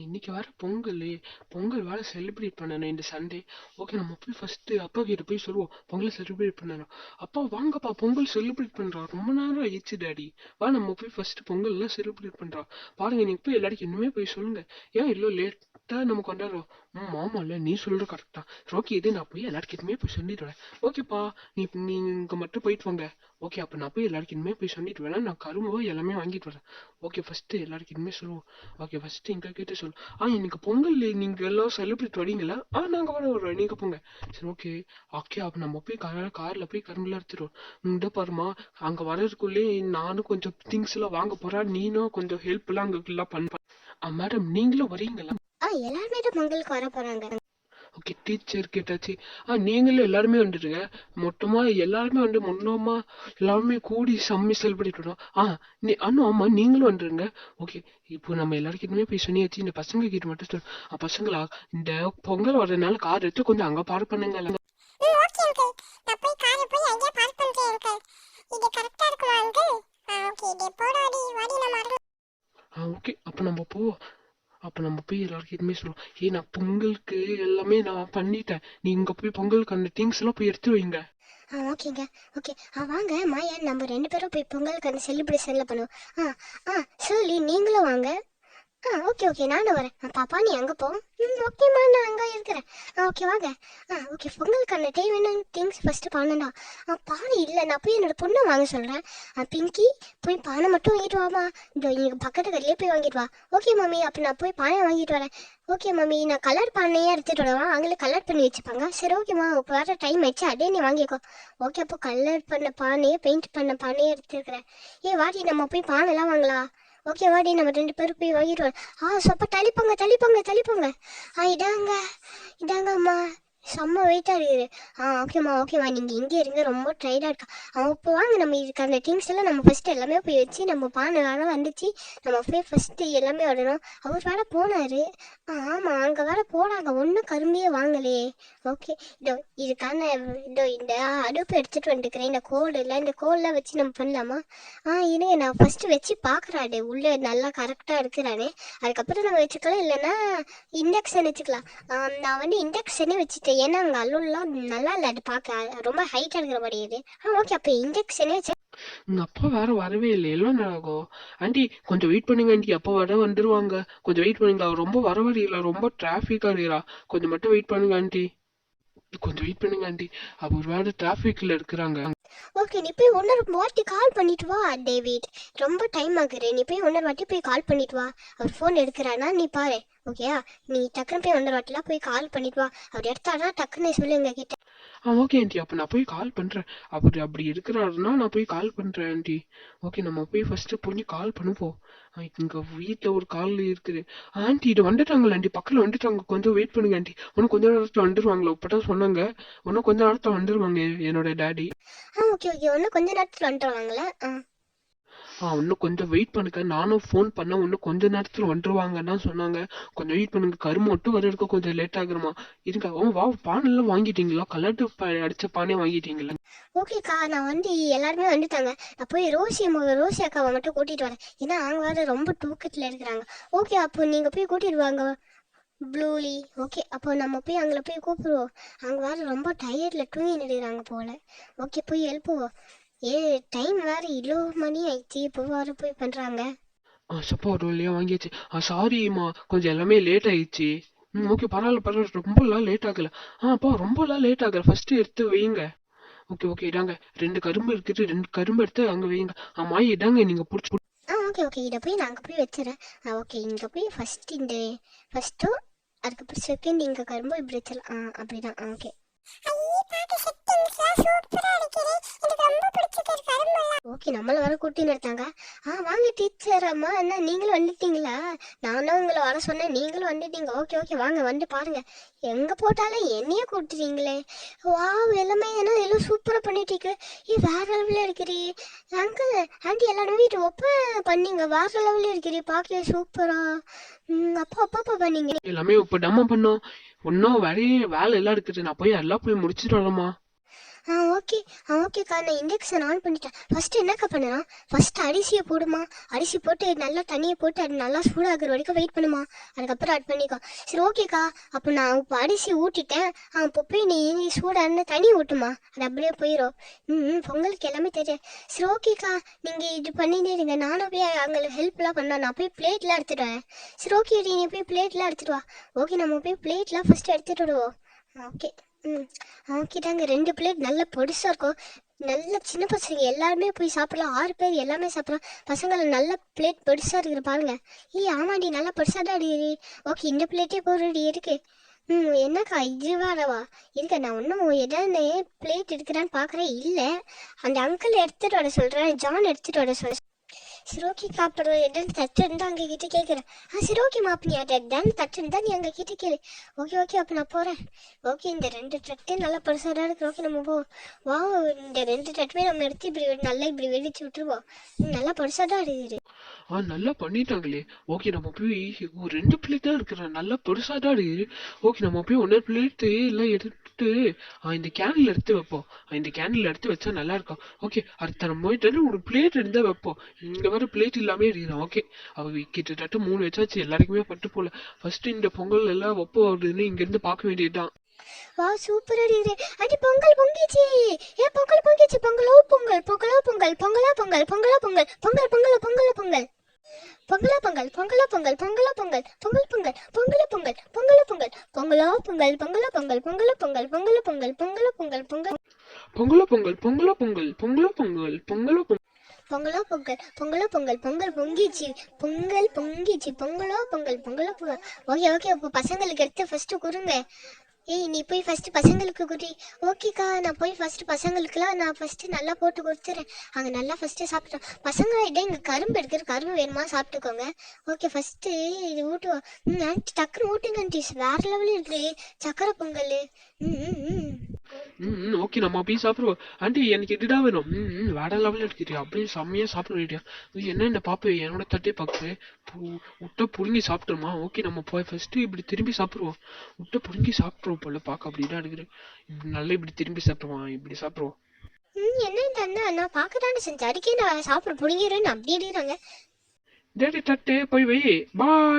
இன்னைக்கு வேற பொங்கலு. பொங்கல் வேற செலிப்ரேட் பண்ணணும் இந்த சண்டே. ஓகே, நம்ம போய் ஃபர்ஸ்ட் அப்பா கிட்ட போய் சொல்லுவோம் பொங்கல் செலிப்ரேட் பண்ணணும். அப்பா வாங்கப்பா பொங்கல் செலிப்ரேட் பண்றோம், ரொம்ப நேரம் ஆயிடுச்சு டாடி. வா நம்ம போய் ஃபர்ஸ்ட் பொங்கல் எல்லாம் செலிப்ரேட் பண்றோம். பாருங்க நீங்க போய் எல்லாருக்கும் இன்னுமே போய் சொல்லுங்க. ஏன் இவ்வளோ லேட்டா நம்ம கொண்டாடுறோம்? ஆமாம்ல, நீ சொல்ற கரெக்ட் தான். ஓகே, இது நான் போய் எல்லாருக்கிட்டுமே போய் சொல்லிடுவேன். ஓகேப்பா, நீங்க மட்டும் போயிட்டு வாங்க. ஓகே, அப்ப நான் போய் எல்லாருக்கிட்டுமே போய் சொல்லிட்டு வரேன். நான் கரும்பு எல்லாமே வாங்கிட்டு வரேன். ஓகே, ஃபர்ஸ்ட் எல்லாருக்கிட்டுமே சொல்லுவோம். ஓகே, ஃபர்ஸ்ட் எங்க கிட்ட சொல்லு. இன்னைக்கு பொங்கல் நீங்க எல்லாம் செலிப்ரேட் வரீங்களா? நாங்க வரோம், நீங்க போங்க. சரி, ஓகே. ஓகே, அப்ப நம்ம போய் கார்ல போய் கரும்புலாம் எடுத்துருவோம். இந்த பாருமா, அங்க வர்றதுக்குள்ளே நானும் கொஞ்சம் திங்ஸ் எல்லாம் வாங்க போறேன். நீனும் கொஞ்சம் ஹெல்ப் எல்லாம் அங்க எல்லாம் பண்ண. மேடம் நீங்களும் வரீங்களா? எல்லாருமே தான் பொங்கலுக்கு வர போறாங்க. ஓகே, டீச்சர் கேட்டாச்சு. நீங்களும் எல்லாருமே வந்துடுங்க. மொத்தமா எல்லாருமே வந்து முன்னோமா எல்லாருமே கூடி செம்மி செலிப்ரேட் பண்ணுவோம். அண்ணா ஆமா, நீங்களும் வந்துருங்க. ஓகே, இப்போ நம்ம எல்லாருக்கிட்டுமே போய் சொன்னியாச்சு. இந்த பசங்க கிட்ட மட்டும் சொல். பசங்களா, இந்த பொங்கல் வர்றதுனால கார் எடுத்து கொஞ்சம் அங்க பார்க் பண்ணுங்க. ஓகே அங்கிள், நான் போய் காரை போய் அங்கேயே பார்க் பண்ணிட்டேன் அங்கிள். இது கரெக்டா இருக்குமா அங்கிள்? ஓகே, டெப்போடாடி வாடி நம்ம. ஓகே, அப்ப நம்ம போய் எல்லாருக்கிட்டுமே சொல்லுவோம். நான் பொங்கலுக்கு எல்லாமே நான் பண்ணிட்டேன். நீ இங்க போய் பொங்கலுக்கு அந்த திங்ஸ் எல்லாம் போய் எடுத்து வைங்க. ஓகேங்க. ஓகே, வாங்க மாயா, நம்ம 2 பேரும் போய் பொங்கலுக்கு அந்த செலிப்ரேஷன்ல பண்ணுவோம். சொல்லி நீங்களும் வாங்க. ஓகே ஓகே, நானும் வரேன். பாப்பா நீ அங்கே போ. ஓகேம்மா, நான் அங்கே இருக்கிறேன். ஓகே வாங்க. ஓகே, பொங்கலுக்கான தேவையான திங்ஸ் ஃபஸ்ட்டு பண்ணண்டா. பானை இல்லை, நான் போய் என்னோட பொண்ணை வாங்க சொல்கிறேன். பிங்கி, போய் பானை மட்டும் வாங்கிட்டு வாமா. இதோ இங்கே பக்கத்து கடையிலே போய் வாங்கிட்டு வா. ஓகே மம்மி, அப்போ நான் போய் பானை வாங்கிட்டு வரேன். ஓகே மம்மி, நான் கலர் பானையே எடுத்துகிட்டு வரேன். அவங்களே கலர் பண்ணி வச்சுப்பாங்க. சரி ஓகேம்மா, இப்போ வர டைம் ஆயிடுச்சு, அப்படியே நீ வாங்கிக்கோ. ஓகே, அப்போ கலர் பண்ண பானையே பெயிண்ட் பண்ண பானையே எடுத்துருக்கிறேன். வாடி நம்ம போய் பானைலாம் வாங்கலாம். ஓகே வாடி, நம்ம 2 பேரும் போய் வாங்கிடுவோம். சொப்ப தள்ளிப்போங்க. இதாங்க அம்மா, செம்ம வெயிட்டாக இருக்குது. ஓகேம்மா, நீங்கள் இங்கே இருங்க, ரொம்ப ட்ரைடாக இருக்கா. இப்போ வாங்க, நம்ம இதுக்கான திங்ஸ் எல்லாம் நம்ம ஃபஸ்ட்டு எல்லாமே போய் வச்சு, நம்ம பானை வேலை வந்துச்சு, நம்ம போய் ஃபஸ்ட்டு எல்லாமே வரணும். அவர் வேலை போனார். ஆமாம், அங்கே வேலை போனாங்க, ஒன்றும் கரும்பையே வாங்கலையே. ஓகே, இதோ இந்த அடுப்பு எடுத்துகிட்டு வந்துக்கிறேன். இந்த கோல்லாம் வச்சு நம்ம பண்ணலாமா? இருங்க, நான் ஃபஸ்ட்டு வச்சு பார்க்குறாடே, உள்ளே நல்லா கரெக்டாக இருக்கிறானே. அதுக்கப்புறம் நம்ம வச்சுக்கலாம், இல்லைன்னா இண்டக்ஷன் வச்சுக்கலாம். நான் வந்து இண்டக்ஷனே வச்சுட்டேன். ஏன்னா அங்கே அல்லுலாம் நல்லா இல்லை, அது பார்க்க ரொம்ப ஹைட்டாக இருக்கிற மாதிரி இது. ஓகே, அப்போ இண்டக்ஷனே வச்சு. உங்க அப்பா வேற வரவே இல்லை, எல்லாம் நேரம். ஆண்டி கொஞ்சம் வெயிட் பண்ணுங்க ஆண்டி, அப்பா வர வந்துருவாங்க. கொஞ்சம் வெயிட் பண்ணுங்க, அவர் ரொம்ப வரவழியில, ரொம்ப டிராஃபிக்கா இருக்கிறா. கொஞ்சம் மட்டும் வெயிட் பண்ணுங்க ஆண்டி. அவர் வேற டிராஃபிக்ல இருக்கிறாங்க. ஓகே, நீ போய் இன்னொரு வாட்டி கால் பண்ணிட்டு வா டேவிட். ரொம்ப டைம் ஆகுது, நீ போய் இன்னொரு வாட்டி போய் கால் பண்ணிட்டு வா. அவர் ஃபோன் எடுக்கிறானா நீ பாரு. ஓகேயா, நீ டக்குன்னு போய் இன்னொரு வாட்டிலாம் போய் கால் பண்ணிட்டு வா. அவர் எடுத்தானா டக்குன்னு சொல்லு எங்க கிட்ட. ஓகே ஆண்டி, அப்போ நான் போய் கால் பண்ணுறேன். அப்படி இருக்கிறாருன்னா நான் போய் கால் பண்ணுறேன் ஆண்டி. ஓகே, நம்ம போய் ஃபஸ்ட்டு போய் கால் பண்ணுவோம். இங்கே வீட்டில் ஒரு கால் இருக்குது. ஆண்டி இது வந்துட்டாங்களா ஆண்டி? பக்கத்தில் வந்துட்டாங்க, கொஞ்சம் வெயிட் பண்ணுங்க ஆண்டி. இன்னும் கொஞ்ச நேரத்தில் வந்துடுவாங்களா? இப்போதான் சொன்னாங்க, இன்னும் கொஞ்ச நேரத்தில் வந்துடுவாங்க என்னோட டேடி. ஓகே, இன்னும் கொஞ்ச நேரத்தில் வந்துடுவாங்களா? இன்னும் கொஞ்சம் வெயிட் பண்ணுங்க. நானும் ஃபோன் பண்ண, இன்னும் கொஞ்ச நேரத்தில் வந்துருவாங்கன்னா சொன்னாங்க. கொஞ்சம் வெயிட் பண்ணுங்க, கரும்பு மட்டும் வர்றதுக்கு கொஞ்சம் லேட் ஆகுறமா. இருங்க. பானெல்லாம் வாங்கிட்டீங்களா? கலர் அடிச்ச பானே வாங்கிட்டீங்களா? ஓகேக்கா, நான் வந்து எல்லாருமே வந்துட்டாங்க. நான் போய் ரோசி அக்காவை மட்டும் கூட்டிட்டு வரேன். ஏன்னா அவங்க வேற ரொம்ப தூக்கத்தில் இருக்கிறாங்க. ஓகே, அப்போ நீங்கள் போய் கூட்டிட்டு வாங்க ப்ளூலி. ஓகே, அப்போ நம்ம போய் அங்கே போய் கூப்பிடுவோம். அவங்க வேற ரொம்ப டயர்டில் தூங்கி நிடுறாங்க போல. ஓகே, போய் எழுப்புவோம். டைம் வேற 7 மணி ஆயிடுச்சு, இப்போ வேற போய் பண்றாங்க. சப்பா ஒரு வழியா வாங்கியாச்சு. சாரிம்மா, கொஞ்சம் எல்லாமே லேட் ஆயிடுச்சு. ஓகே, பரவாயில்ல, ரொம்பலாம் லேட் ஆகல. அப்பா ரொம்பலாம் லேட் ஆகல, ஃபர்ஸ்ட் எடுத்து வைங்க. ஓகே இதாங்க 2 கரும்பு இருக்குது, 2 கரும்பு எடுத்து அங்க வைங்க. மாய் இதாங்க, நீங்க புடிச்சு. ஓகே, இதை போய் நான் அங்கே போய் வச்சுறேன். ஓகே, இங்கே போய் ஃபர்ஸ்ட்டும் அதுக்கப்புறம் செகண்ட் இங்கே கரும்பு இப்படி வச்சிடலாம். அப்படிதான். ஓகே, ஓகே, நம்மள வர கூட்டின்னு எடுத்தாங்க. வாங்க டீச்சர் அம்மா, என்ன நீங்களும் வந்துட்டீங்களா? நானும் உங்களை வர சொன்னேன், நீங்களும் வந்துட்டீங்க. ஓகே வாங்க, வந்து பாருங்க. எங்க போட்டாலும் என்னையே கூப்பிட்டுறீங்களே. எல்லாமே என்ன எல்லாம் சூப்பரா பண்ணிட்டீங்க. வேற லெவல்ல இருக்கிறீ அங்கிள் ஆண்டி, எல்லாரும் வீட்டு ஒப்ப பண்ணீங்க. வேற லெவல்ல இருக்கிறீ, பார்க்கல சூப்பரா. அப்பா பண்ணீங்க எல்லாமே இப்ப நம்ம பண்ணோம். இன்னும் வேலை எல்லாம் இருக்குது, நான் போய் எல்லாம் போய் முடிச்சுட்டு வரமா. ஓகே ஓகேக்கா, நான் இண்டக்ஷன் ஆன் பண்ணிட்டேன். ஃபஸ்ட்டு என்னக்கா பண்ணலாம்? ஃபஸ்ட்டு அரிசியை போடுமா, அரிசி போட்டு நல்லா தண்ணியை போட்டு அது நல்லா சூடாகிற வரைக்கும் வெயிட் பண்ணுமா, அதுக்கப்புறம் ஆட் பண்ணிக்கோ. சரி ஓகேக்கா, அப்போ நான் இப்போ அரிசி ஊட்டிட்டேன். இப்போ போய் நீ சூடான தண்ணி ஊட்டுமா, அது அப்படியே போயிடும். பொங்கலுக்கு எல்லாமே தெரியும். சரி ஓகேக்கா, நீங்கள் இது பண்ணிட்டே இருங்க, நானும் போய் அங்கே ஹெல்ப்லாம் பண்ணலாம். நான் போய் பிளேட்லாம் எடுத்துகிட்டு வரேன். சரி ஓகே, நீ போய் பிளேட்லாம் எடுத்துகிட்டு வா. ஓகே, நம்ம போய் பிளேட்லாம் ஃபஸ்ட்டு எடுத்துகிட்டு வருவோம். ஓகே. ஓகே தாங்க, 2 பிளேட் நல்ல பொடிசாக இருக்கும். நல்ல சின்ன பசங்க எல்லாருமே போய் சாப்பிடலாம். 6 பேர் எல்லாமே சாப்பிடலாம். பசங்களை நல்ல பிளேட் பெருசாக இருக்கிற பாருங்க. ஆமாடி, நல்லா பெருசாக தான் அடி. ஓகே, இந்த பிளேட்டே போடுறடி இருக்கு. என்னக்கா இது வேறவா இருக்க? நான் ஒன்றும் எதாவது பிளேட் எடுக்கிறான்னு பார்க்குறேன். இல்லை, அந்த அங்கிள் எடுத்துகிட்டு வர சொல்கிறேன், ஜான் எடுத்துகிட்டு வர சொல்கிறேன். சரி ஓகே, சாப்பிட்றோம். எதாவது தட்டு இருந்தால் அங்கே கிட்டே கேட்குறேன். சரி ஓகே மாப்பி, நீ அது எதாவது தட்டு இருந்தால் நீ அங்கே கிட்டே கேளு. ஓகே அப்போ நான் போகிறேன். ஓகே, இந்த 2 தட்டு நல்லா பெருசாக தான் இருக்கு. ஓகே, நம்ம போவோம். இந்த 2 தட்டுமே நம்ம எடுத்து இப்படி வெடிச்சு விட்டுருவோம். நல்லா பெருசாக தான் இருக்குது. நல்லா பண்ணிட்டாங்களே. ஓகே, நம்ம போய் 2 பிளேட் தான் இருக்கிறேன், நல்லா பெருசா தான் இருக்கு. ஓகே, நம்ம போய் 1 பிளேட் எல்லாம் எடுத்துட்டு இந்த கேனில் எடுத்து வைப்போம். இந்த கேனில் எடுத்து வச்சா நல்லா இருக்கும். ஓகே, அடுத்த நம்ம போயிட்டு ஒரு பிளேட் எடுத்து வைப்போம். இங்க வர பிளேட் இல்லாமே இருக்கிறோம். ஓகே, கிட்டத்தட்ட 3 வச்சாச்சு, எல்லாருக்குமே பட்டு போல. ஃபர்ஸ்ட் இந்த பொங்கல் எல்லாம் வைப்போம் அப்படின்னு இங்க இருந்து பார்க்க வேண்டியதுதான். சூப்பரா இருக்குது. அடி பொங்கல் பொங்கிச்சு. பொங்கல் பொங்கிச்சு. பொங்கலோ பொங்கல், பொங்கலோ பொங்கல், பொங்கலோ பொங்கல், பொங்கலோ பொங்கல், பொங்கல் பொங்கலோ பொங்கலோ பொங்கல், பொங்கலோ பொங்கல், பொங்கலோ பொங்கல், பொங்கலோ பொங்கல், பொங்கல் பொங்கல், பொங்கலோ பொங்கல், பொங்கலோ பொங்கல், பொங்கலோ பொங்கல், பொங்கலோ பொங்கல், பொங்கலோ பொங்கல், பொங்கலோ பொங்கல், பொங்கலோ பொங்கல், பொங்கல் பொங்கலோ பொங்கல், பொங்கலோ பொங்கல், பொங்கலோ பொங்கல், பொங்கலோ பொங்கல், பொங்கலோ பொங்கல், பொங்கலோ பொங்கல், பொங்கல் பொங்கிச்சு. பொங்கல் பொங்கிச்சு. பொங்கலோ பொங்கல், பொங்கலோ பொங்கல். ஓகே, இப்போ பசங்களுக்கு எடுத்து ஃபர்ஸ்ட் கொடுங்க. நீ போய் ஃபர்ஸ்ட் பசங்களுக்கு குடி. ஓகேக்கா, நான் போய் ஃபர்ஸ்ட் பசங்களுக்குலாம் நான் ஃபர்ஸ்ட் நல்லா போட்டு கொடுத்துறேன். அங்கே நல்லா ஃபர்ஸ்ட் சாப்பிட்டோம். பசங்க இங்கே கரும்பு எடுக்கிற, கரும்பு வேணுமா சாப்பிட்டுக்கோங்க. ஓகே, ஃபர்ஸ்ட் இது ஊட்டுவோம். ஆண்டி டக்குன்னு ஊட்டுங்க ஆண்டி, வேற லெவலில் இருக்குது சக்கரை பொங்கல். ஓகே, நம்ம போய் சாப்பிடுவோம். ஆண்டி எனக்கு இதுதான் வேணும். வேற லெவலில் இருக்குது, அப்படியே செம்மையா சாப்பிட வேண்டியா. என்ன இந்த பாப்பு என்னோட தட்டே பார்க்குறேன். விட்ட புடுங்கி சாப்பிட்டுருமா. ஓகே, நம்ம போய் ஃபர்ஸ்ட் இப்படி திரும்பி சாப்பிடுவோம். விட்ட புடுங்கி சாப்பிட்ருவோம் போல, பார்க்க அப்படிதான் இருக்குது. நல்லா இப்படி திரும்பி சாப்பிடுவான், இப்படி சாப்பிடுவோம். என்ன இந்த அண்ணா, நான் பார்க்க தானே செஞ்சேன், அதுக்கே நான் சாப்பிட புடுங்கிடுறேன்னு அப்படி எடுக்கிறாங்க. டேடி தட்டே போய் வை. பாய்.